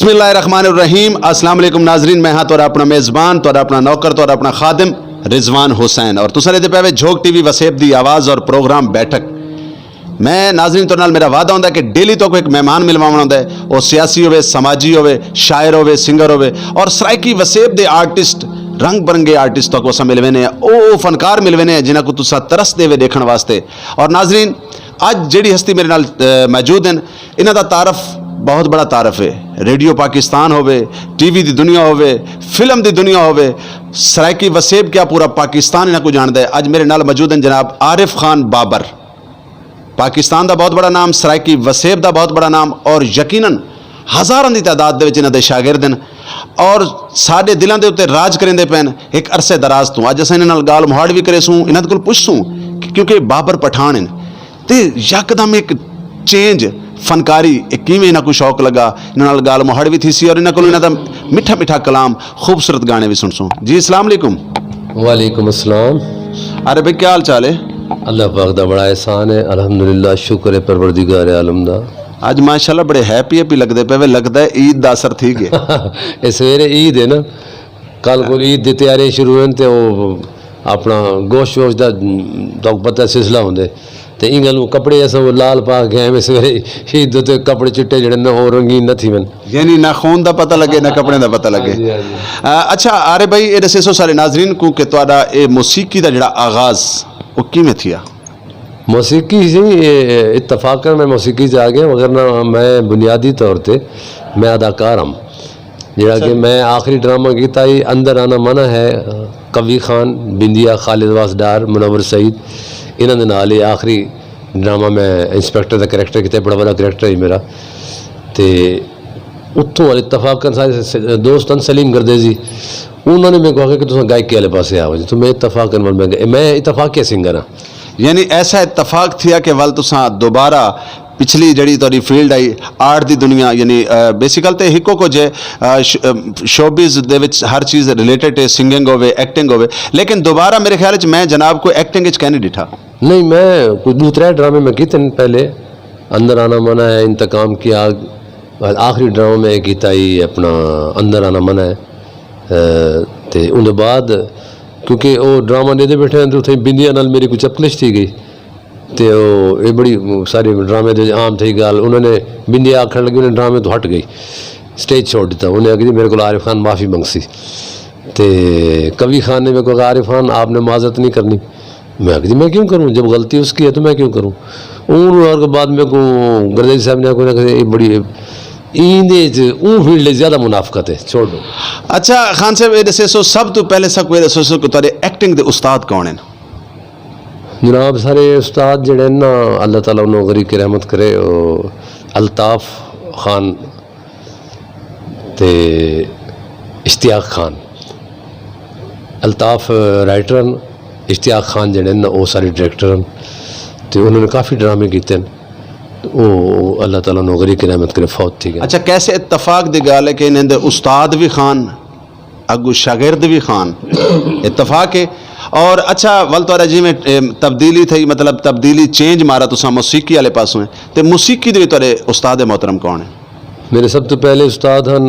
बिस्मिल्लाहिर्रहमानिर्रहीम। अस्सलाम वालेकुम नाजरीन, मैं हाँ तोरा अपना मेज़बान, तोरा अपना नौकर, तोरा अपना खादिम रिजवान हुसैन और तुसा दे पे झोक टीवी वसेब दी आवाज़ और प्रोग्राम बैठक। मैं नाजरीन तो नाल मेरा वादा होंदा कि डेली तो एक मेहमान मिलवाना होंदा है, वो सियासी होवे, समाजी होवे, शायर होवे, सिंगर होवे और सराइकी वसेब दे आर्टिस्ट रंग बरंगे आर्टिस्ट तक अस मिलवे ने, वो फनकार मिलवे ने जिन्हों को तुसा तरस देवे देखने वास्ते। और नाजरीन अज जिहड़ी हस्ती मेरे नाल मौजूद हैं, इन्हां दा तारफ बहुत बड़ा तारफ है। रेडियो पाकिस्तान होवे, टीवी दी दुनिया होवे, फिल्म दी दुनिया होवे, सराइकी वसेब क्या पूरा पाकिस्तान इन्हां को जानता है। अज मेरे नाल मौजूद हैं जनाब आरिफ खान बाबर। पाकिस्तान का बहुत बड़ा नाम, सराइकी वसेब का बहुत बड़ा नाम और यकीनन हज़ारों की तादाद के इन्हों के शागिर्द हैं और साढ़े दिलों के उत्ते राज करेंदे पैन एक अरसे दराज तो। अज अस इन्हां नाल गाल मुहाड़ भी करे सूँ, इन्हां कोल पुछसूँ क्योंकि बाबर पठान हैं तो यकदम एक चेंज फनकारी किवें इन्हां को शौक लगा। इन्हां नाल गाल मुहाड़ भी थी सी और इन्हां कोल इन्हां दा मिठा मिठा कलाम, खूबसूरत गाने भी सुनसूँ। जी अस्सलाम वालेकुम। वालेकुम अस्सलाम। अरे भाई क्या हाल चाल है? अल्लाह पाक दा बड़ा एहसान है, अल्हम्दुलिल्लाह, शुक्र है परवरदिगार आलम दा। आज माशाल्लाह बड़े हैप्पी लगते पे, लगता है ईद का असर थी गया। ये सवेरे ईद है ना, कल को ईद की तैयारी शुरू होने तो अपना गोश्त वोश्त का तो पता सिलसिला होंगे तो इन गल कपड़े ऐसा वो लाल पा गए में सवेरे ईद तो कपड़े चिट्टे जड़े न हो रंगीन न थी मन, यानी ना खून का पता लगे ना कपड़े का पता लगे। अच्छा आरे भाई ये दसे सो सारे नाजरीन को कि तुहाडा ये मौसीकी का जिहड़ा आगाज़ वो किवें थिया? मौसीकी से इत्तफाकन मैं मौसीकी से आ गया, मगर ना मैं बुनियादी तौर पर मैं अदाकार हूँ। जरा कि मैं आखिरी ड्रामा किया ही अंदर आना मना है, कवी खान बिंदिया, खालिद वास डार, मुनव्वर सईद इन्होंने नाल ही आखिरी ड्रामा मैं इंस्पैक्टर का करैक्टर किया, बड़ा बड़ा करैक्टर है मेरा। तो उत्थों वाले इत्तफाकन सारे दोस्त हैं सलीम गर्देजी, उन्होंने मेरे को आखिया कि तुम गायकी वाले पासे आओ जी, तो मैं इत्तफाकन मैं इत्तफाकिया सिंगर हाँ। यानी ऐसा इत्तफाक थिया कि वल तुसा दोबारा पिछली जड़ी तुहाडी फील्ड आई आर्ट दी दुनिया, यानी बेसिकल तो हिको कुछ है शोबिज दे विच हर चीज़ रिलेटेड है, सिंगिंग होवे, एक्टिंग होवे, लेकिन दोबारा मेरे ख्याल च मैं जनाब को एक्टिंग च कहने डिठा नहीं। मैं कुछ दूसरे ड्रामे में किए पहले, अंदर आना मना है, इंतकाम की आग, आखिरी ड्रामा में किया ही अपना अंदर आना मना है। तो उनके बाद क्योंकि वो ड्रामा देते बैठे तो उसे बिंदिया नाल मेरी कुछ अपलिश थी गई तो ये बड़ी सारी ड्रामे दे आम थी गाल, उन्होंने बिंदिया आखन लगी, उन्हें ड्रामे तो हट गई, स्टेज छोड़ दिता। उन्हें आखी मेरे को आरिफ खान माफ़ी मंगसी तो कवि खान ने मेरे को आरिफ खान आपने माजरत नहीं करनी। मैं आखी मैं क्यों करूँ, जब गलती उसकी है तो मैं क्यों करूँ। और बाद मेरे को गर्देजी साहब ने आखो बड़ी इंदे फील्ड ज़्यादा मुनाफकत है, छोड़ दो। अच्छा खान साहब ये दसे सो सब तो पहले सब ये दसो कि तुहाडे एक्टिंग के उस्ताद कौन हैं? जनाब सारे उस्ताद जड़े ना अल्लाह ताला उन्होंने गरीब की रहमत करे, अल्ताफ़ खान ते इश्तियाक खान, अल्ताफ़ राइटर हैं, इश्तियाक खान जड़े ना वो सारे डायरेक्टर हैं, तो उन्होंने काफ़ी ड्रामे किए हैं, वो अल्लाह ताला उन्होंने गरीब की रहमत करे फौत थी। अच्छा कैसे इत्तफाक दी गल है कि इन्हें उस्ताद भी खान अगू शागिर्द भी खान, इत्तफाक है। और अच्छा वल तुहाडा जिवें तब्दीली थी, मतलब तब्दीली चेंज मारा तुसा मौसीकी वाले पासों है, तो मौसीकी दे तुहाडे उस्ताद मोहतरम कौन है? मेरे सब तो पहले उस्ताद हैं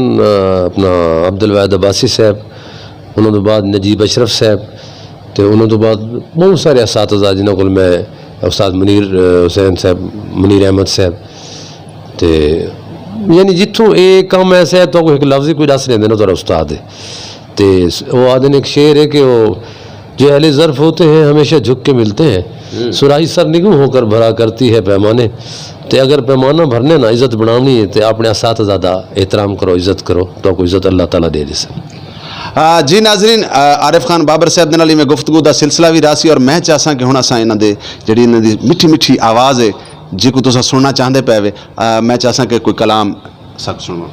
अपना अब्दुल वाहिद अब्बासी साहब, उन्होंने बाद नजीब अशरफ साहब, तो उन्होंने बाद बहुत सारे असातिज़ा जिन्हों को मैं उस्ताद मुनीर हुसैन साहब, मुनीर अहमद साहब, तो यानी जितों एक काम ऐसा है तो एक लफ्ज़ ही कोई दस लेंदे ना तुहाडा उस्ताद है। तो वो आदि ने एक शेर है कि वो जो अहले ज़र्फ़ होते हैं हमेशा झुक के मिलते हैं, सुराही सर निगम होकर भरा करती है पैमाने। तो अगर पैमाना भरने ना इज़्ज़त बढ़ानी है तो अपने असातिज़ा दा एहतराम करो, इज़्ज़त करो, तो कोई इज़्ज़त अल्लाह ताला दे दे। जी नाजरीन आरिफ खान बाबर साहब के नाल में गुफ्तगू का सिलसिला भी रहा सी और मैं चाहसा कि हुण असां इन्हां दे जिहड़ी इन्हां दी मिठी मिठी आवाज़ है जिसको तुसां सुनना चाहते पे, मैं चाहसा कि कोई कलाम सक सुनो।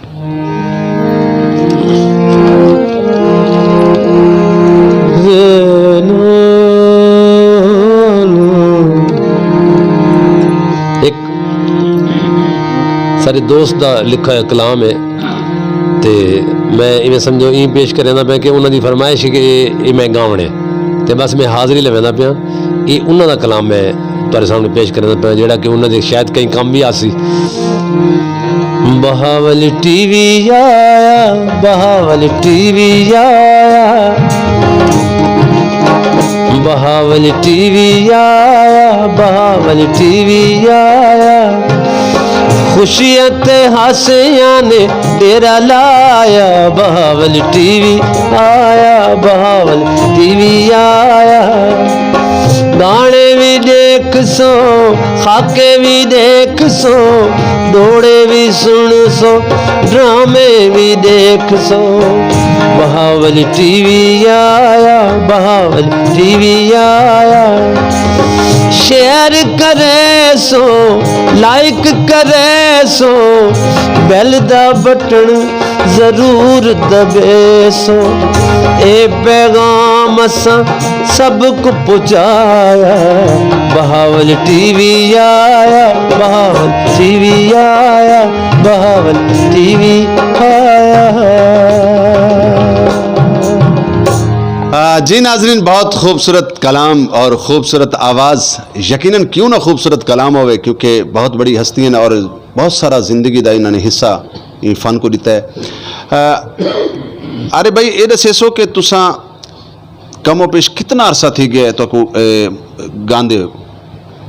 एक सारे दोस्त का लिखा है कलाम है, तो मैं इवें समझो ई पेश करना पाया कि उन्होंने फरमाइश कि ये मैं गावने, तो बस मैं हाज़री लवेंदा पाया, ये उन्होंने कलाम मैं तुहाडे सामने पेश करना पाया, जिहड़ा कि उन्होंने शायद कई काम भी आसी। बहावल टीवी आया, बहावल टीवी आया, बहावल टीवी आया, बहावल टीवी आया, खुशियां ते हासियां ने डेरा लाया, बहावल टीवी आया, बहावल टीवी आया, गाने भी देख सो, खाके भी देख सो, दौड़े भी सुन सो, ड्रामे भी देख सो, बहावल टीवी आया, बहावल टीवी आया, शेयर करे सो, लाइक करे सो, बेल दा बटन जरूर दबे सो, ए पैगाम असां सबको पहुंचाया, बहावल टीवी आया, बहावल टीवी आया, बहावल टीवी आया। जी नाजरीन, बहुत खूबसूरत कलाम और ख़ूबसूरत आवाज़। यकीनन क्यों ना खूबसूरत कलाम होवे, क्योंकि बहुत बड़ी हस्तियां और बहुत सारा जिंदगी का इन्होंने हिस्सा ये फन को दिता है। अरे भाई ये दसो कि तुसा कमो पेश कितना अरसा थी गया तो गांदे हो?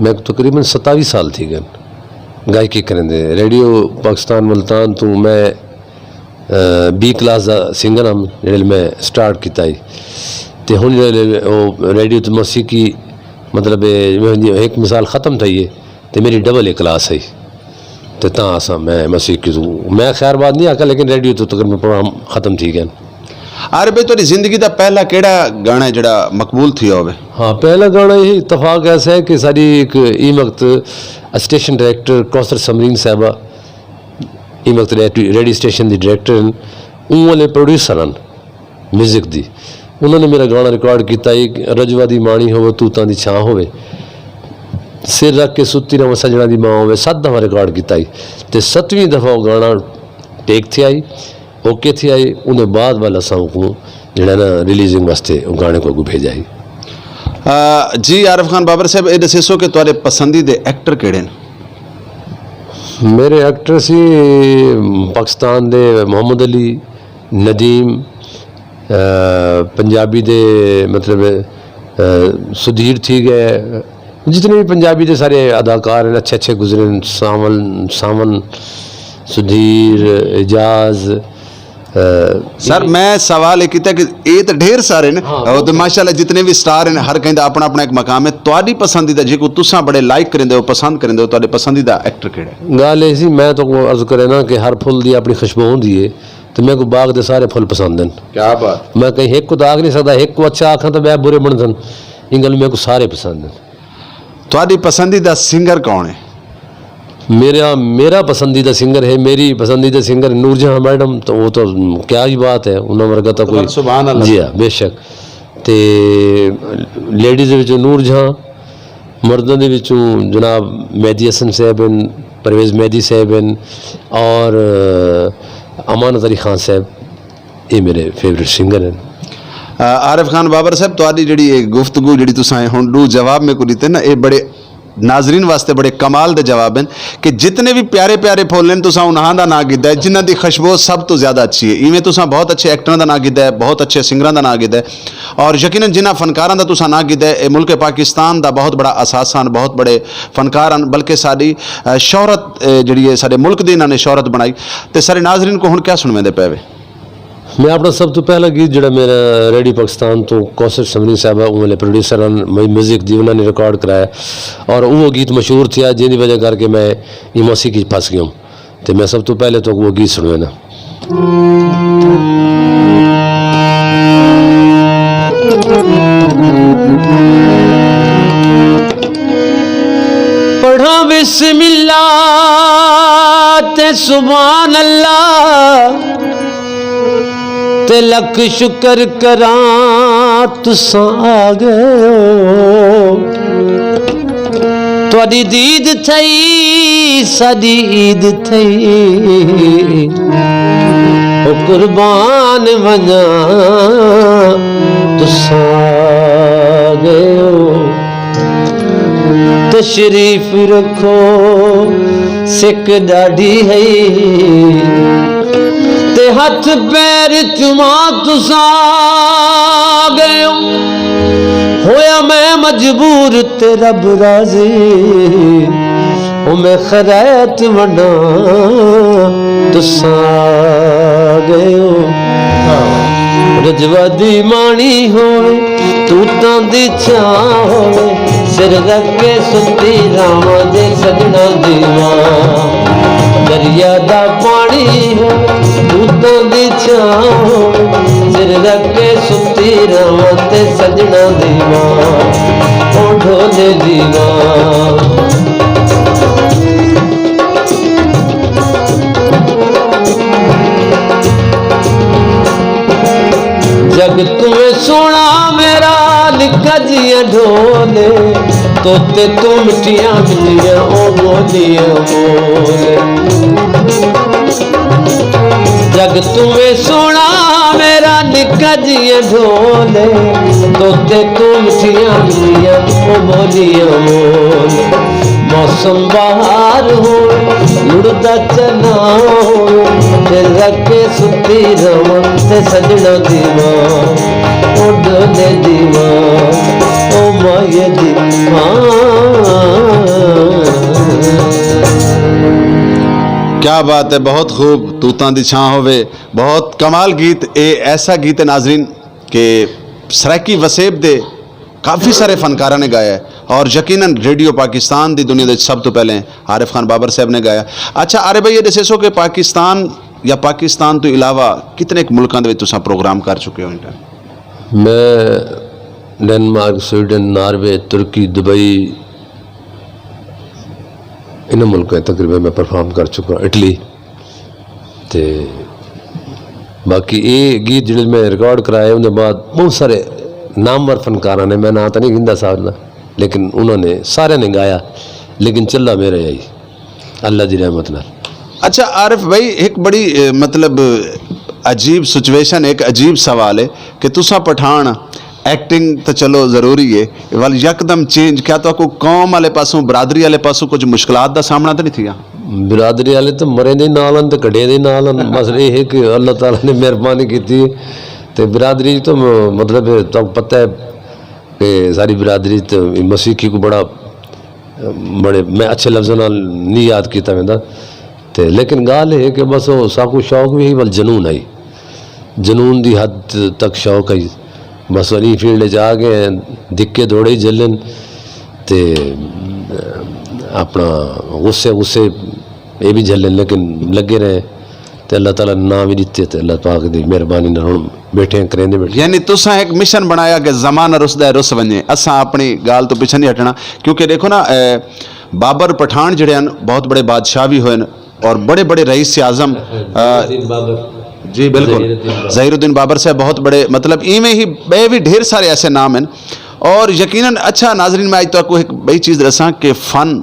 मैं तकरीबन 27 साल थी गए गायकी करेंदे। रेडियो पाकिस्तान मुल्तान तो मैं बी क्लास का सिंगर हम जेह्ड़े मैं स्टार्ट किया तो हूँ रेडियो तो मौसीकी मतलब एक मिसाल ख़त्म थी है तो मेरी डबल ए क्लास है तो असा मैं मौसीकी तो मैं खैर बात नहीं आका, लेकिन रेडियो तो तकरीबन प्रोग्राम ख़त्म थी गए। अरे भाई तेरी जिंदगी का पहला केड़ा गाना है जड़ा मकबूल थी होवे? हाँ, पहला गाना यही इतफाक ऐसा है कि सारी एक ई वक्त स्टेशन डायरेक्टर कौसर समरीन साहबा ई वक्त रेडियो स्टेशन की डायरेक्टर हैं, उन वाले प्रोड्यूसर हैं म्यूजिक दी, उन्होंने मेरा गाना रिकॉर्ड किया। रजवा दी माणी होवे तूतां दी छां होवे, सिर रख के सुती रवां सजना दी मां होवे, 7 दफ़ा रिकॉर्ड किया तो 7वीं दफ़ा वो गाना टेक थे आई, ओके थी आई। उन्हें बाद वाला असां को जड़ा ना रिलीजिंग वास्ते वो गाने को भेजा ही। जी आरिफ खान बाबर साहब, ये दसो कि तुहाडे पसंदीदे एक्टर केड़े ने? मेरे एक्टर सी पाकिस्तान दे मोहम्मद अली, नदीम, पंजाबी दे मतलब सुधीर थी गए, जितने भी पंजाबी दे सारे अदाकार हैं अच्छे अच्छे गुजरे, सावन, सुधीर, एजाज। सर मैं सवाल एक किया कि ये तो ढेर सारे ने, और तो माशाल्लाह जितने भी स्टार हैं हर कहीं अपना अपना एक मकाम है। तुहाडी पसंदीदा जो तुसा बड़े लाइक करेंदे हो, पसंद करेंदे हो, तुहाडे पसंदीदा एक्टर केड़ा है? गल ऐसी मैं तो अर्ज करे ना कि हर फुल दी अपनी खुशबू होंदी है, तो मेरे को बाग दे सारे फुल पसंद हैं। क्या बात! मैं कहीं एक को तो आख नहीं सकता, एक को अच्छा आखा तो मैं बुरे बनदन, इन गल मेरे को सारे पसंद हैं। तुहाडी पसंदीदा सिंगर कौन है? मेरा पसंदीदा सिंगर है, मेरी पसंदीदा सिंगर नूरजहां मैडम, तो वो तो क्या ही बात है, उन्होंने वर्गा तो कोई। सुभान अल्लाह। जी हाँ, बेशक। तो लेडीज़ विचों नूरजहां, मर्दों के विचों जनाब मेहदी हसन साहब हैं, परवेज़ मेहदी साहब हैं और अमानत अली खान साहब, ये मेरे फेवरेट सिंगर हैं। आरिफ खान बाबर साहब, तुहाडी जिहड़ी गुफ्तगू जिहड़ी तुसां हुण दो जवाब में को दिते ना, ये बड़े नाजरीन वास्ते बड़े कमाल दे जवाब हैं कि जितने भी प्यारे प्यारे फुल हैं तुसां उन्हां दा नाम गिदा है जिन्हां दी खुशबू सब तो ज़्यादा अच्छी है। इवें तुसां बहुत अच्छे एक्टरां दा नाम गिदा है, बहुत अच्छे सिंगरां दा नाम गिदा है, और यकीनन जिन्हां फनकारां दा तुसां नाम गिदा है, मुल्क पाकिस्तान दा बहुत बड़ा असासा, बहुत बड़े फनकार हैं, बल्कि साडी शोहरत जिहड़ी है साडे मुल्क दी इन्हां ने शोहरत बनाई। तो सारे नाजरीन को हुण क्या सुनवेंदे पए वे? मैं अपना सब तो पहला गीत जो मेरा रेडियो पाकिस्तान तो कौसर समरीन साहब उन्होंने प्रोड्यूसर म्यूजिक दी, उन्होंने रिकॉर्ड कराया और वो गीत मशहूर था जिंदी वजह करके मैं ये मौसीकी फंस गया हूँ। तो मैं सब तो पहले तो वो गीत सुनवे ना। पढ़ा बिस्मिल्लाह ते सुभान अल्लाह ते लख शुक्र करा तुसां आ गए हो, तुहाडी दीद थई साडी ईद थई, ओ कुर्बान वञा तुसां आ गए हो, तशरीफ रखो सिक डाढ़ी है ते हथ पैर चुमा तुसा गए होया मैं मजबूर ते रब राजी ओ मैं खरैत वना तुसा गए रजवा दी माणी होवे तूतां दी छां होवे सिर रख के सुती रावां दे सजना दी मां दरिया दा पानी होवे तूतां दी छां होवे सिर रख के सुती रावां ते सजना दी मां ओ ढोले दी मां जग तुम्हें सोना मेरा लिखा जिया ढोले तोते तू मिठिया मिठिया ओ बोलिया बोले जग तुम्हें सोना मेरा लिखा जिया ढोले तोते तू मिठिया मिठिया ओ बोलिया बोले मौसम बहार हो लुड़दा चना हो दिल रखे सुती रवा ते सजना दीवा ओ डोले दीवा ओ माये दीवा क्या बात है, बहुत खूब। तूतां दी छां होवे, बहुत कमाल गीत। ये ऐसा गीत है नाजरीन कि सराकी वसेब दे काफ़ी सारे फनकारा ने गाया है और यकीनन रेडियो पाकिस्तान दी दुनिया दे सब तो पहले आरिफ खान बाबर साहब ने गाया। अच्छा आरिफ भाई, ये दसो कि पाकिस्तान या पाकिस्तान तो इलावा कितने मुल्कों दे तुसां प्रोग्राम कर चुके हो? मैं डेनमार्क, स्वीडन, नॉर्वे, तुर्की, दुबई इन मुल्कों तकरीबन मैं परफॉर्म कर चुका। इटली ते बाकी ये गीत जिहड़े मैं रिकॉर्ड कराए उनके बाद बहुत सारे नामवर फनकारा ने, मैं ना तो नहीं गिंदा साहब ना, लेकिन उन्होंने सारे ने गाया, लेकिन चला मेरा यही अल्लाह की रहमत नाल। अच्छा आरिफ भाई, एक बड़ी मतलब अजीब सिचुएशन, एक अजीब सवाल है कि तुसा पठान एक्टिंग तो चलो ज़रूरी है, वाल यकदम चेंज, क्या तो आपको कौम वाले पासों बरादरी वाले पासों कुछ मुश्किलात का सामना तो नहीं थिया? बिरादरी वाले तो मरे दे नाल तो कड़े दे नाल, मसला ये है कि अल्लाह ताला ने मेहरबानी की तो बिरादरी तो मतलब तो पता है कि सारी बिरादरी तो मसीकी को बड़े मैं अच्छे लफ्ज़ों नाल नहीं याद किया मैं तो, लेकिन गाल है कि बस वो साकू शौक भी है, बल जनून आई, जनून की हद तक शौक आई, बस वही फील्ड जा गए दिक्के दौड़े जलन तो अपना गुस्से गुस्से ये भी झलन, लेकिन लगे रहे तो अल्लाह ताला ने नाम ही दिते तो अल्लाह पाक की मेहरबानी नाल हुण बैठे करेंदे बैठे। यानी तुसा एक मिशन बनाया कि जमाना रुसदा रुस वने, असा अपनी गाल तो पिछे नहीं हटना, क्योंकि देखो ना बाबर पठान जिहड़े हैं बहुत बड़े बादशाह भी होए और बड़े बड़े रईस आज़म जी बिल्कुल ज़हीरुद्दीन बाबर साहब बहुत बड़े, मतलब इवें ही भी ढेर सारे ऐसे नाम हैं और यकीनन। अच्छा नाजरीन, मैं आज तो आपको एक बड़ी चीज़ दसा कि फ़न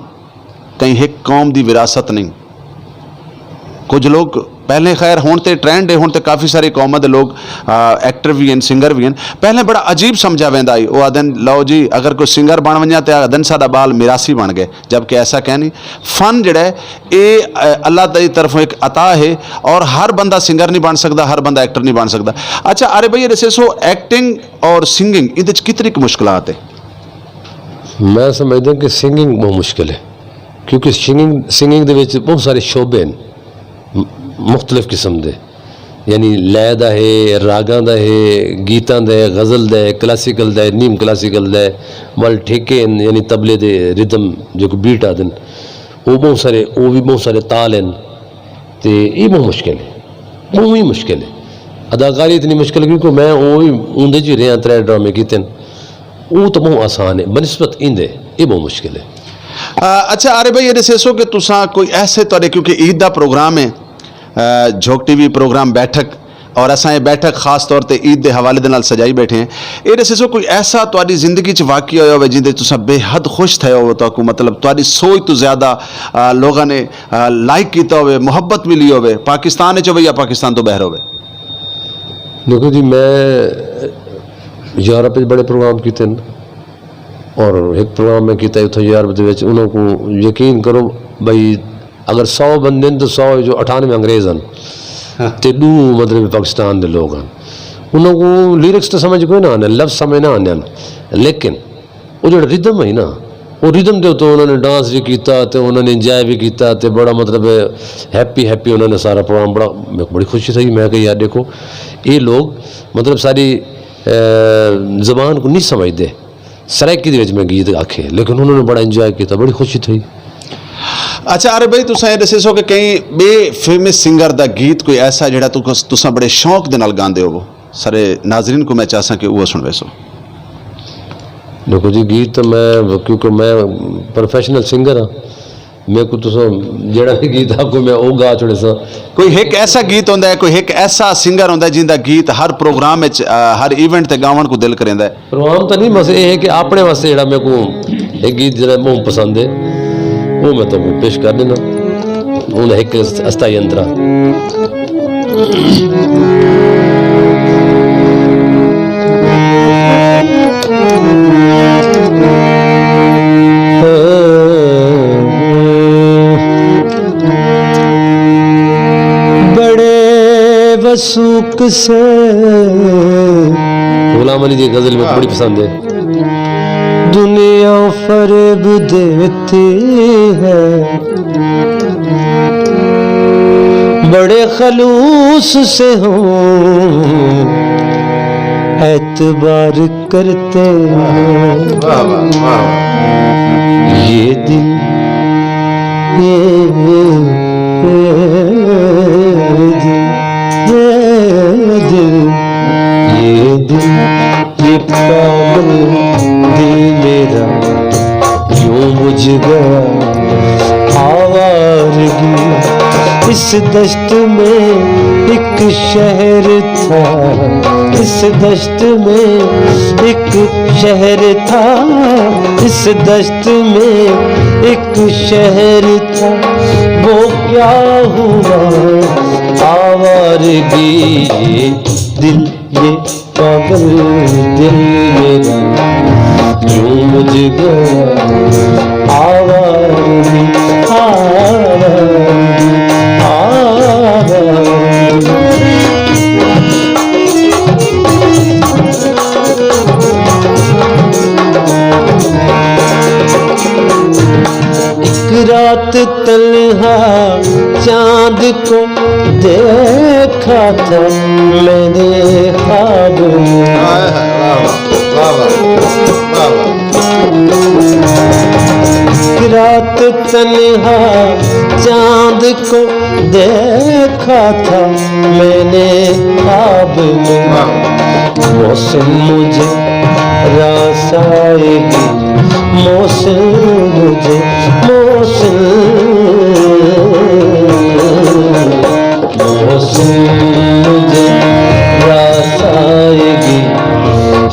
कहीं एक कौम की विरासत नहीं। कुछ लोग पहले खैर हुण ते ट्रेंड है, हुण ते काफ़ी सारी कौमां दे लोग एक्टर भी हैं, सिंगर भी हैं। पहले बड़ा अजीब समझा वेंदा ही, वो आदन लो जी अगर कोई सिंगर बन वञा तो आदन सादा बाल मिरासी बन गए, जबकि ऐसा कह नहीं। फ़न जिहड़ा है ये अल्लाह की तरफों एक अता है और हर बंदा सिंगर नहीं बन सकता, हर बंदा एक्टर नहीं बन सकता। अच्छा अरे भैया दसो एक्टिंग और सिंगिंग इहदे च कितनी मुश्किलात है? मैं समझदा कि सिंगिंग बहुत मुश्किल है, क्योंकि सिंगिंग दे विच बहुत सारे शोबे हैं मुख्तलिफ किस्म दे, यानी लय दा है, रागां दा है, गीतां दा है, गज़ल दा है, क्लासिकल दा है, नीम क्लासिकल दा है, वल ठेके यानी तबले दे रिदम जो बीट आदन वो बहुत सारे, वो भी बहुत सारे ताल हैं तो ये बहुत मुश्किल है, बहुत ही मुश्किल है। अदाकारी इतनी मुश्किल क्योंकि मैं वो भी उंदे च रहा 3 ड्रामे कीते, वो तो बहुत आसान है बनस्बत इंदे, ये बहुत मुश्किल है। अच्छा अरे भाई ये दसो कि तुसा कोई ऐसे तुहाडे, क्योंकि ईद का प्रोग्राम है झोंक टीवी प्रोग्राम बैठक और असा ये बैठक खास तौर पर ईद के हवाले दे नाल सजाई बैठे हैं, ये दसो कोई ऐसा तुहाडी जिंदगी च वाक़या होया होवे जिंदे तुसा बेहद खुश थे हो, तो मतलब तुहाडी सोच तो ज़्यादा लोगों ने लाइक किया होवे, मुहब्बत मिली होवे, पाकिस्तान च होवे या पाकिस्तान तो बाहर होवे? देखो जी, मैं यूरोप में बड़े प्रोग्राम किए और एक प्रोग्राम में किया उतो यूरोप के उन्होंने यकीन करो भाई अगर 100 बंदे तो 100 जो 98 अंग्रेज़ हैं ते 2 मतलब पाकिस्तान के लोग हैं उनको लिरिक्स तो समझ कोई ना आने लफ्ज़ समझ ना आने लेकिन वो जो रिदम है ना वो रिदम के उत्ते उन्होंने डांस भी किया तो उन्होंने इंजॉय भी किया तो बड़ा मतलब हैप्पी उन्होंने सारा प्रोग्राम बड़ा मेरे को बड़ी खुशी थी मैं कही यार देखो ये लोग मतलब सारी ज़बान को नहीं समझते सराइकी दे विच मैं गीत आखे लेकिन उन्होंने बड़ा इंजॉय किया बड़ी खुशी थी। अच्छा अरे भाई तुसा दसे सो कि कई बे फेमस सिंगर दा गीत कोई ऐसा जेड़ा तुसा बड़े शौक दे नाल गांदे हो सारे नाजरीन को मैं चाहसा कि वो सुनवे सो। देखो जी गीत तो मैं क्योंकि मैं प्रोफेशनल सिंगर हाँ मेरे को तो जेड़ा भी गीत आपको मैं वो गा छोड़े सा कोई एक ऐसा गीत होंदा है कोई एक ऐसा सिंगर होंदा है जिंदा गीत हर प्रोग्राम में हर इवेंट ते गावन को दिल करेंदा है। प्रोग्राम तो नहीं बस ये है कि अपने वास्ते जेड़ा मेरे को एक गीत जेड़ा मुझे पसंद है वो मैं तो पेश कर देना हूँ एक अस्थाई अंतरा सूख से गुलाम अली जी गजल में बड़ी पसंद है। दुनिया फरेब देती है बड़े खलूस से हो एतबार करते हैं ये दिल ये पागल दिल मेरा क्यों बुझ गया आवारगी इस दश्त में एक शहर था इस दश्त में एक शहर था इस दश्त में एक शहर था वो क्या हुआ आवारगी ये दिल ये पागल दिल मेरा क्यों मुझ गया आवारगी आवारगी आवारगी। एक रात तन्हा चांद को देखा था मैंने ख्वाब में रात तन्हा चांद को देखा था मैंने ख्वाब में मौसम मुझे रास आएगी मौसम मुझे मौसम मुझे रास आएगी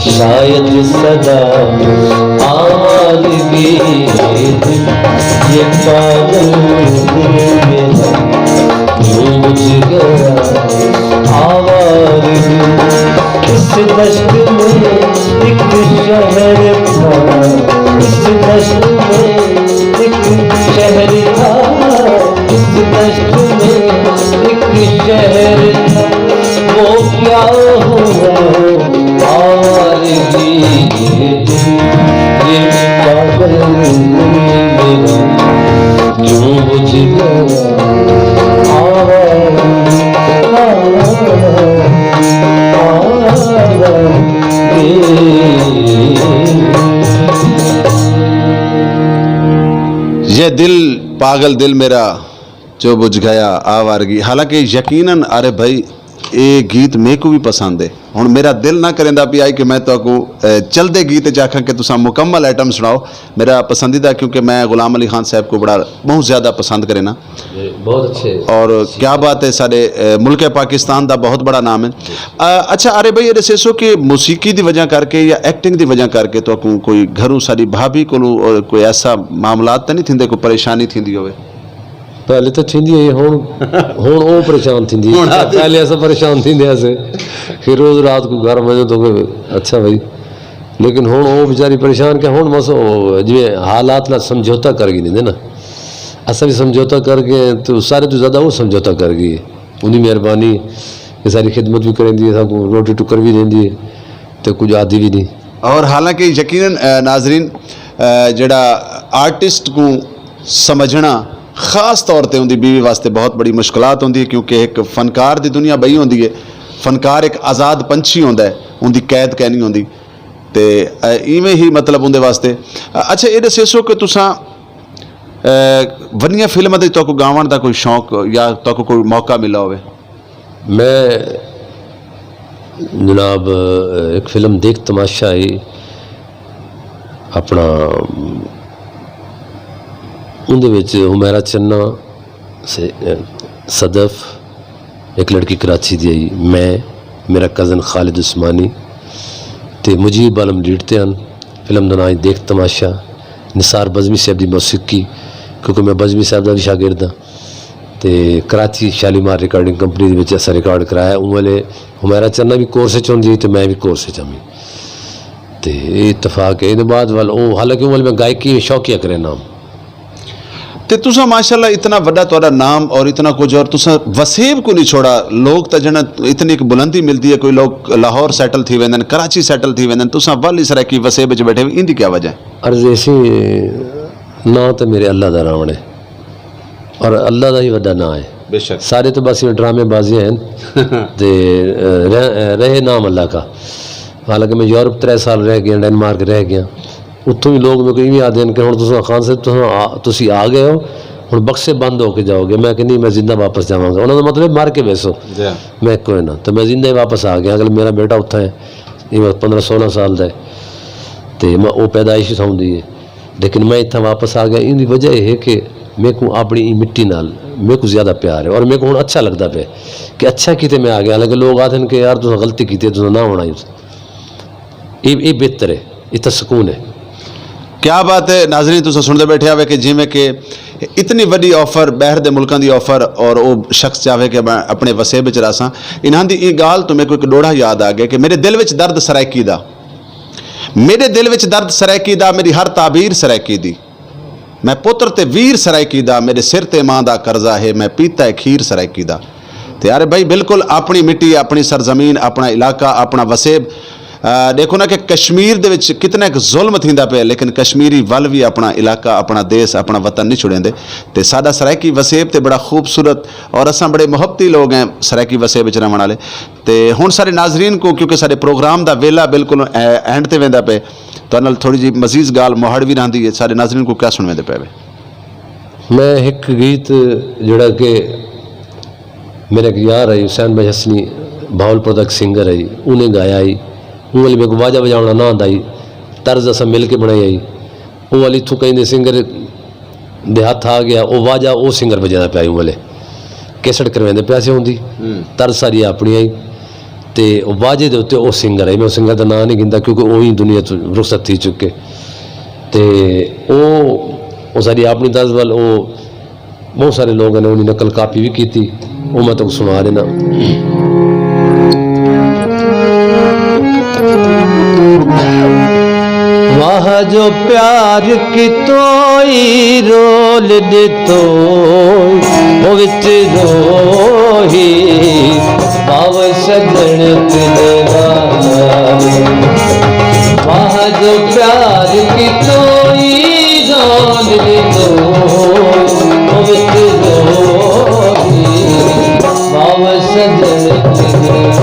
शायद सदा आवाज़गी ये पागल दिल मेरा क्यों बुझ गया आवाज़गी इस दश्त में एक शहर था इस दश्त में एक शहर था इस दश्त में एक शहर था वो क्या हुआ आवाज़गी ये पागल मेरा क्यों बुझ गया ये दिल पागल दिल मेरा जो बुझ गया आवारगी। हालांकि यकीनन अरे भाई ये गीत मेरे को भी पसंद है हुण मेरा दिल ना करेंदा भी आई कि मैं तो चलते गीत चाखा कि तुसा मुकम्मल आइटम सुनाओ मेरा पसंदीदा क्योंकि मैं गुलाम अली खान साहब को बड़ा बहुत ज़्यादा पसंद करे ना बहुत अच्छे और क्या बात है सारे मुल्क पाकिस्तान का बहुत बड़ा नाम है। अच्छा अरे भाई ये दसो कि मौसीकी की वजह करके या एक्टिंग की वजह करके तो कोई घरों सारी भाभी को कोई ऐसा मामलात तो नहीं थींदे कोई परेशानी थींदी होवे? पहले तो थी हुण वो परेशान थी पहले ऐसा परेशान थी फिर रोज़ रात को घर में तो अच्छा भाई लेकिन हुण वो बेचारी परेशान क्या हुण बस जिमें हालात ना समझौता कर गई नहीं ना असा भी समझौता कर गए तो सारे तो ज़्यादा वो समझौता कर गई उन्हीं मेहरबानी ये सारी खिदमत भी करेंदी है रोटी टुकर भी देंदी है तो कुछ आदि भी नहीं। और हालांकि यकीनन नाजरीन जड़ा आर्टिस्ट को समझना खास तौर पर उनकी बीवी वास्ते बहुत बड़ी मुश्किलात होंदी है क्योंकि एक फनकार की दुनिया बई होंदी है। फनकार एक आज़ाद पंछी होंदा है उनकी कैद कहनी होंदी ते इवें ही मतलब उनके वास्ते। अच्छा ये दसो कि तुसां वन्नियां फिल्मां दे तो गावन का कोई शौक या तो कोई मौका मिला होवे? मैं जनाब एक फिल्म देख तमाशा ही अपना उनदे विच हुमैरा चन्ना से सदफ एक लड़की कराची दी आई मैं मेरा कज़न खालिद उस्मानी ते मुजीब आलम लीडते हैं। फिल्म का नाम देख तमाशा निसार बज़मी साहब की मौसीकी क्योंकि मैं बज़मी साहब का भी शागिर्द हाँ तो कराची शालीमार रिकॉर्डिंग कंपनी के अस रिकॉर्ड कराया उस वेले हुमैरा चन्ना भी कोर्स होंदी तो मैं भी कोर्स आमी तो इतफाक है। बाद वाल हालांकि उस मैं गायकी शौकिया करे नाम ते तुसा माशाल्लाह इतना बड़ा तोड़ा नाम और इतना कुछ और तुसा वसेब को नहीं छोड़ा। लोग तो जना इतनी एक बुलंदी मिलती है कोई लोग लाहौर सेटल थी वेंदन कराची सेटल थी वेंदन तुसा वल इस की वसेब च बैठे इंदी क्या वजह है? अर्ज ऐसी ना तो मेरे अल्लाह का नाम है और अल्लाह का ही वड्डा ना है बेशक सारे तो बस ड्रामेबाजी हैं ते रहे नाम अल्लाह का। हालांकि मैं यूरोप 3 साल रह गया डेनमार्क रह गया उत्थों भी लोग मेरे को इवें आते हैं कि हुण तुसीं खान साहब तुसीं आ गए हो हुण बक्से बंद होके जाओगे। मैं कि नहीं मैं जिंदा वापस जावांगा उन्होंने मतलब मार के बेसो मैं कोई ना तो मैं जिंदा ही वापस आ गया। अगले मेरा बेटा उत्थे है ये 15-16 साल का है तो मैं वो पैदाइश होंदी है लेकिन मैं इतना वापस आ गया। इनकी वजह यह है कि मेरे को अपनी मिट्टी नाल मेरे को ज़्यादा प्यार है और मेरे को हुण अच्छा लगता पे कि अच्छा किते मैं आ गया। हालांकि लोग आते हैं कि यार तुम गलती की तुम ना होना ये बेहतर है इतना सुकून है। क्या बात है नाजरीन तुम सुनते बैठे आवे कि जिमें कि इतनी बड़ी ऑफर बाहर के मुल्कों की ऑफर और वो शख्स चाहे कि मैं अपने वसेब च रसा इन्हां दी गाल तो मेरे को एक डोड़ा याद आ गया कि मेरे दिल विच दर्द सराइकी दा मेरे दिल विच दर्द सराइकी दा मेरी हर ताबीर सराइकी दी मैं पुत्र ते वीर सराइकी दा मेरे सिर ते मां दा कर्जा है मैं पीता है खीर सराइकी दा। तो यार भाई बिल्कुल अपनी मिट्टी अपनी सरजमीन अपना इलाका अपना वसेब देखो ना कि कश्मीर दे विच कितना एक जुल्म थींदा पे लेकिन कश्मीरी वल भी अपना इलाका अपना देश अपना वतन नहीं छुड़ेंदे। तो साडा सराइकी वसेब तो बड़ा खूबसूरत और असां बड़े मुहब्बती लोग हैं सराइकी वसेब च रहने वाले। तो हुण सारे नाजरीन को क्योंकि सारे प्रोग्राम का वेला बिल्कुल एंड ते वेंदा पे तो नाल थोड़ी जी मजीद गाल मोहड़ भी रही है सारे नाजरीन को क्या सुनवेंदे पे? मैं एक गीत जोड़ा कि मेरा एक यार है हुसैन भाई हसनी भावलपुर का सिंगर है उन्हें गाया आई वो वाली मेरे को बाजा बजाना ना आंदा आई तर्ज अस मिल के बनाई आई वो वाली इतों कहीं सिंगर दे हाथ आ गया वो वाजा वो सिंगर बजाना पाया वाले कैसट करवाते पैसे होंगी तर्ज सारी अपनी आई तो वाजे के उत्ते वो सिंगर है मैं उस सिंगर का नाम नहीं गिनता क्योंकि वो ही दुनिया रुखसत थी चुके तो वो सारी अपनी तर्ज वाल वो बहुत सारे लोगों ने उन्हें नकल कापी भी की थी वो मैं तो सुना देना। वाह जो प्यार की तोई रोल दे तो वो विच रोही पाव सजन तेरा वाह जो प्यार की तोई रोल दे तो वो विच रोही पाव सजन तेरा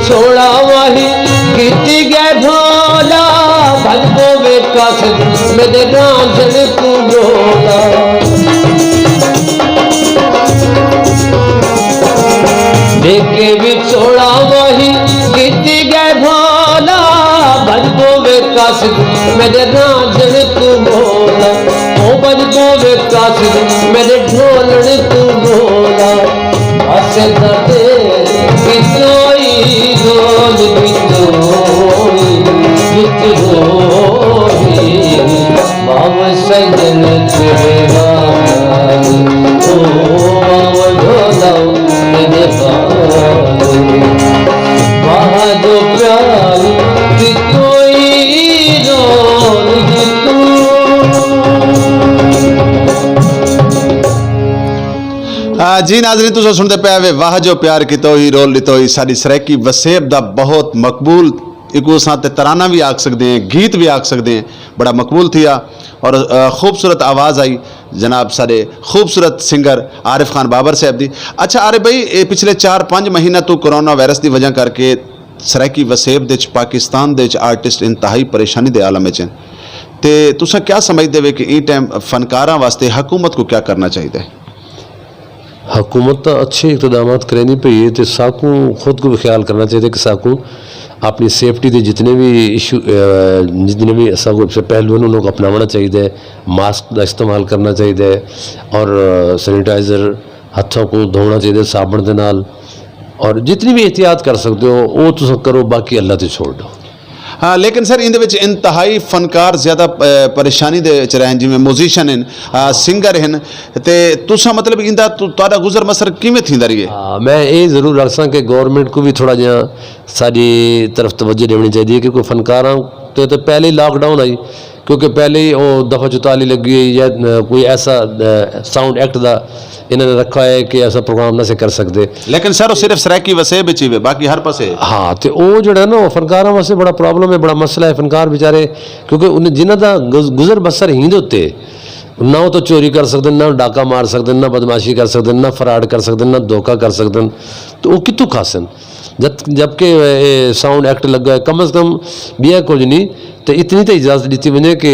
छोड़ा वही गीती गए ढोला भगवो विकास मेरे रांझन तू बोला देखे भी छोड़ा वही गीती गए ढोला भगवो विकास मेरे रांझन तू बोला ओ भगवो विकास मेरे ढोलन तू बोला आसे दे कितोई रोल कितोई कितोई माव सजन तेरा ओ जी नाज़रीन तुम सुनते पे वे वाह जो प्यार की तो ही रोल लितो ही सारी सरैकी वसेब दा बहुत मकबूल एक साथ तराना भी आख सकते हैं, गीत भी आख सकते हैं, बड़ा मकबूल थिया और खूबसूरत आवाज़ आई जनाब सारे खूबसूरत सिंगर आरिफ खान बाबर साहब दी। अच्छा आरिफ भाई ये पिछले 4-5 महीना तो कोरोना वायरस की वजह करके सरैकी वसेब दे पाकिस्तान दे आर्टिस्ट इंतहाई परेशानी दे आलम च ते तुसा क्या समझते हो कि ई टाइम फनकारां वास्ते हुकूमत को क्या करना चाहिए? हुकूमत तो अच्छे इकदाम करनी पई है तो साकू खुद को भी ख्याल करना चाहिए कि साकू अपनी सेफ्टी के जितने भी इशू जितने भी साकू पहलू उन्होंने को अपनाना चाहिए, मास्क का इस्तेमाल करना चाहिए और सैनिटाइज़र हथों को धोना चाहिए साबुन के नाल और जितनी भी एहतियात कर सकते हो वो तुम करो, बाकी अल्लाह से छोड़ दो। हाँ लेकिन सर इन इंतहाई फनकार ज़्यादा परेशानी दे च रहे जिमें म्यूजिशियन हैं सिंगर हैं ते तुसा मतलब इंदा तुहाडा गुजर बसर किवें थींदा रही है? हाँ मैं ये जरूर रख सा कि गवर्नमेंट को भी थोड़ा जहा सारी तरफ तवज्जो देनी चाहिए क्योंकि फनकारा तो पहले ही लॉकडाउन आई क्योंकि पहले ही वो दफा 44 लगी हुई या कोई ऐसा साउंड एक्ट का इन्होंने रखा है कि ऐसा प्रोग्राम ना से कर सकते, लेकिन सर वो सिर्फ सरैकी वसेब च ही बाकी हर पासे। हाँ तो वो जो है ना फनकारों वास्ते बड़ा प्रॉब्लम है, बड़ा मसला है फनकार बेचारे क्योंकि उन्हें जिन्हों का गुजर बसर ही होते ना वो तो चोरी कर सकते ना डाका मार सकते ना बदमाशी कर सकते ना फराड कर सकते ना धोखा कर सकते तो वो कितों खासन जबकि साउंड एक्ट लगा है कम अज़ कम बिया कुछ नहीं तो इतनी तो इजाज़त दी वजे कि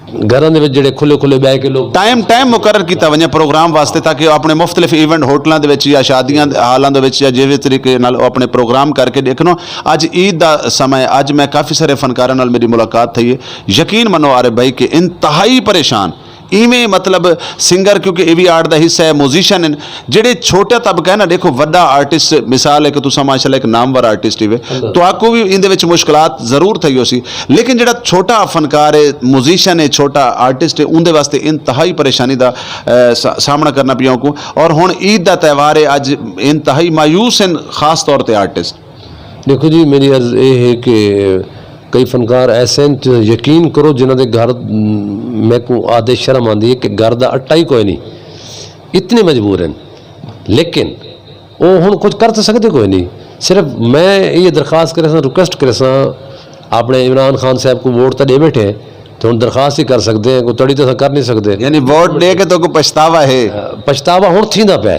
घरों के जोड़े खुले खुले बह के लोग टाइम मुकर्रर किया वजे प्रोग्राम वास्ते ताकि अपने मुख्तलिफ इवेंट होटलों के या शादियां हालों के या जिस तरीके नाल अपने प्रोग्राम करके देखनो। अज ईद का समय अज मैं काफ़ी सारे फनकारों नाल मेरी मुलाकात थी है, यकीन मनो आरिफ भाई कि इंतहाई परेशान इवें मतलब सिंगर क्योंकि ये भी आर्ट का हिस्सा है, म्यूजिशियन हैं जेडे छोटा तबका है ना, देखो वड्डा आर्टिस्ट मिसाल है कि तुसा माशाल्लाह एक नामवर आर्टिस्ट ही तो आपको भी इन मुश्किलात जरूर थी उसी, लेकिन जो छोटा फनकार है म्यूजिशियन है छोटा आर्टिस्ट है उनके वास्ते इंतहाई परेशानी का सामना करना पिया को। और हुण ईद का त्यौहार है अज इंतहाई मायूस हैं खास तौर पर आर्टिस्ट। देखो जी मेरी अर्ज ये है कि कई फनकार ऐसे हैं यकीन करो जिन्होंने घर मैं को आदे शर्म आती है कि घर का आटा ही कोई नहीं, इतने मजबूर हैं लेकिन वो हुण कुछ कर तो सकते कोई नहीं। सिर्फ मैं ये दरख्वास्त करे रिक्वेस्ट करे अपने इमरान खान साहब को वोट तो दे बैठे हैं तो हम दरख्वास्त ही कर सकते हैं, कोई तड़ी तो कर नहीं सकते, यानी वोट दे के तो कोई पछतावा है, पछतावा हुण थींदा पे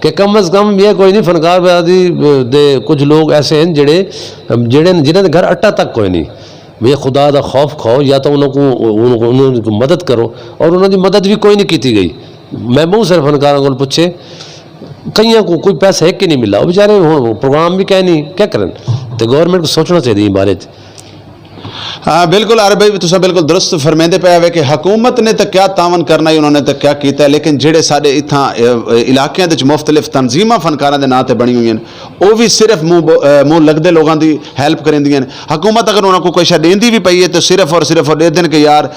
कि कम अज़ कम ये कोई नहीं फनकार बरादरी दे कुछ लोग ऐसे हैं जेड़े जिन्हें घर अट्टा तक कोई नहीं, भैया खुदा का खौफ खाओ या तो उन्होंने मदद करो और उन्होंने मदद भी कोई नहीं की गई। मैं बहुत सारे फनकारों को पूछे कई को कोई पैसा है कि नहीं मिला, वो बेचारे प्रोग्राम भी कह नहीं क्या करें, तो गवर्नमेंट को सोचना चाहिए बारे। हाँ बिल्कुल आरिफ भाई तुसा बिल्कुल दुरुस्त फरमाते पे है कि हुकूमत ने तो क्या तावन करना ही उन्होंने तो क्या किया, लेकिन जेडे साडे इत्थां इलाकों के मुख्तलिफ तंजीमां फनकारां दे नां ते बनी हुई हैं वो भी सिर्फ मुँह लगते लोगों की हेल्प करेंदियां ने। हुकूमत अगर उन्होंने कोई शा देंदी भी पई है तो सिर्फ और दे देन कि यार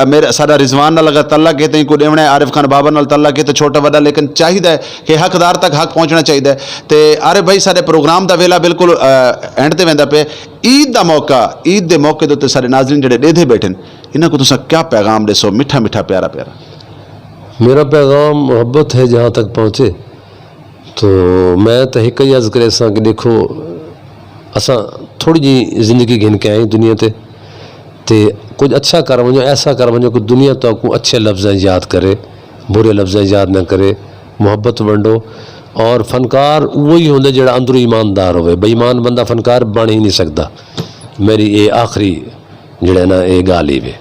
मेरा साडा रिजवान नाल अगर तल्लक है तो कोई देवना है, आरिफ खान बाबर नाल तल्लक है तो छोटा बड़ा, लेकिन चाहिए कि हकदार तक हक पहुँचना चाहिए। तो आरिफ भाई साडे प्रोग्राम का वेला बिल्कुल एंड ते वेंदा पे, ईद का मौका ईद के मौके तो सारे नाजरीन जड़े डेधे बैठे इन्हों को तुसा क्या पैगाम देसो मिठा मिठा प्यारा प्यारा? मेरा पैगाम मोहब्बत है जहाँ तक पहुँचे तो मैं तो एक ही अर्ज करे कि देखो असा थोड़ी जी जिंदगी गिन के आए दुनिया ते कुछ अच्छा कर वजो ऐसा कर वजो कि दुनिया तो आपको अच्छे लफ्ज़ याद करे बुरे लफ्ज़ याद ना करे, मोहब्बत वंडो और फनकार वही होंगे जो अंदरों ईमानदार हो, बेईमान बंदा फनकार बन ही नहीं सकता। मेरी ये आखिरी जड़ा ना ये गाल ही वे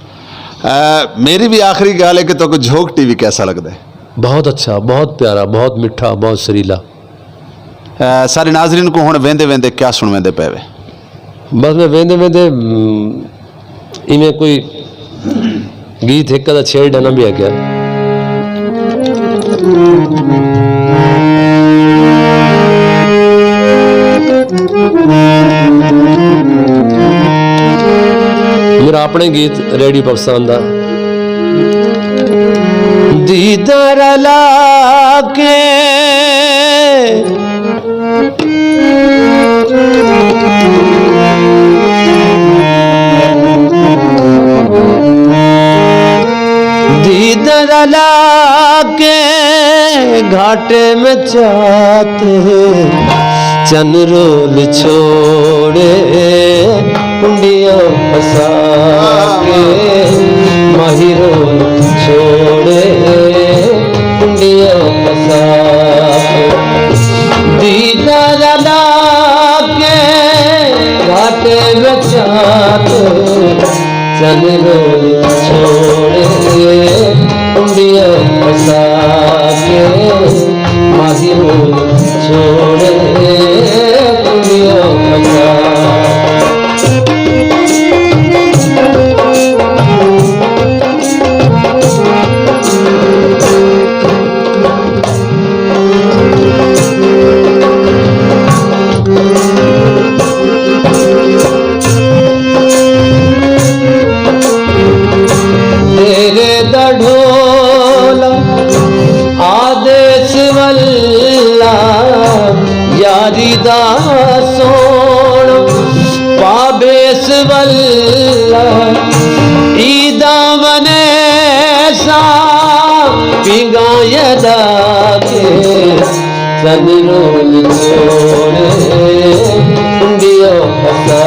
मेरी भी आखिरी गाल है कि तो झोंक टीवी कैसा लगता है? बहुत अच्छा, बहुत प्यारा, बहुत मिठा, बहुत सरीला। सारे नाजरीन को हुण वेंदे वेंदे क्या सुनवेंदे पे वे? बस मैं वेंदे वेंदे इमें कोई गीत एक का छेड़ डाना भी है क्या मेरा अपने गीत रेडियो पाकिस्तान दा दीदार लाके दीदार लाके घाटे में चाहते चन रोल छोड़े कुंडिया फंसा के माही रोल छोड़े कुंडिया फंसा के दीदार ला के घाटे में चाहते चन रोल छोड़े कुंडिया फंसा के माही रोल छोड़े कुंडिया फंसा ढोला आदेश वल्ला यारी दा सोण पाबेस वल्ला ईदा मने सा पिंगा यदा के सन रोल छोड़े कुंडिया फंसा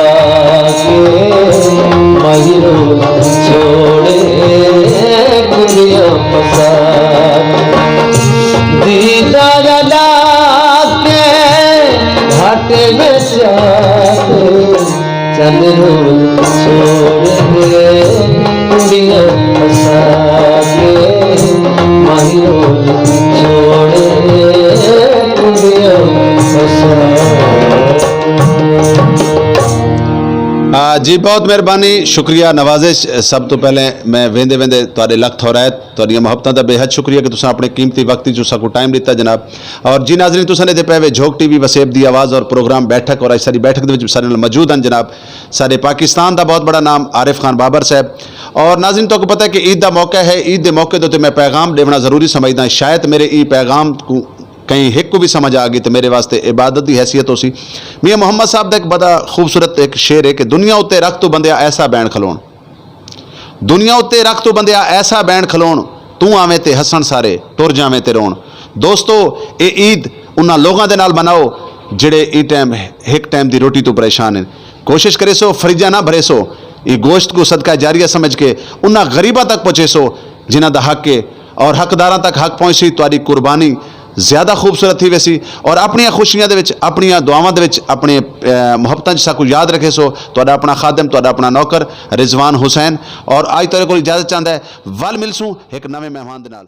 के माही रोल छोड़े कुंडिया फंसा दीदार ला के घाटे में जाते चन रोल छोड़े कुंडिया फंसा के माही रोल छोड़े कुंडिया फंसा। जी बहुत मेहरबानी शुक्रिया नवाजिश। सब तो पहले मैं वेंदे वेंदे तुहाडे लख थोरायत तुहाडियां मुहब्बतां दा बेहद शुक्रिया कि तुसां अपने कीमती वक्त जो साकू टाइम दिता जनाब। और जी नाज़रीन तुसां ने दे पे झोंक टीवी वसेब दी आवाज़ और प्रोग्राम बैठक और सारी बैठक दे विच सारे नाल मौजूद हैं जनाब सारे पाकिस्तान का बहुत बड़ा नाम आरिफ खान बाबर साहब। और नाज़रीन तो पता है कि ईद का मौका है, ईद के मौके तो मैं पैगाम देना ज़रूरी समझदा शायद मेरे ई पैगाम को कहीं हिक को भी समझ आ गई तो मेरे वास्ते इबादत की हैसियत हो सी। मियाँ मोहम्मद साहब का एक बड़ा खूबसूरत एक शेर है कि दुनिया उत्ते रख तो बंदिया ऐसा बैन खलोण, दुनिया उत्ते रख तो बंदिया ऐसा बैन खलोण तू आवें ते हसन सारे टुर जावें ते रोण। दोस्तों ये ईद उन्होंने लोगों के नाल मनाओ जिहड़े ई टाइम एक टाइम की रोटी तो परेशान हैं। कोशिश करे सो फरीजा ना भरे सो, ये गोश्त को सदका जारिया समझ के उन्होंने गरीबा तक पहुँचे सो जिन्हों का हक है और हकदारां तक हक पहुँची तुहाडी कुर्बानी ज़्यादा खूबसूरत थी वैसी। और अपन खुशियां अपन दुआवां अपने मुहब्बतां साकू याद रखे सो तुहाडा अपना खादम तुहाडा अपना नौकर रिजवान हुसैन। और आज तेरे को इजाजत चाहता है वल मिलसूं एक नवे मेहमान दे नाल।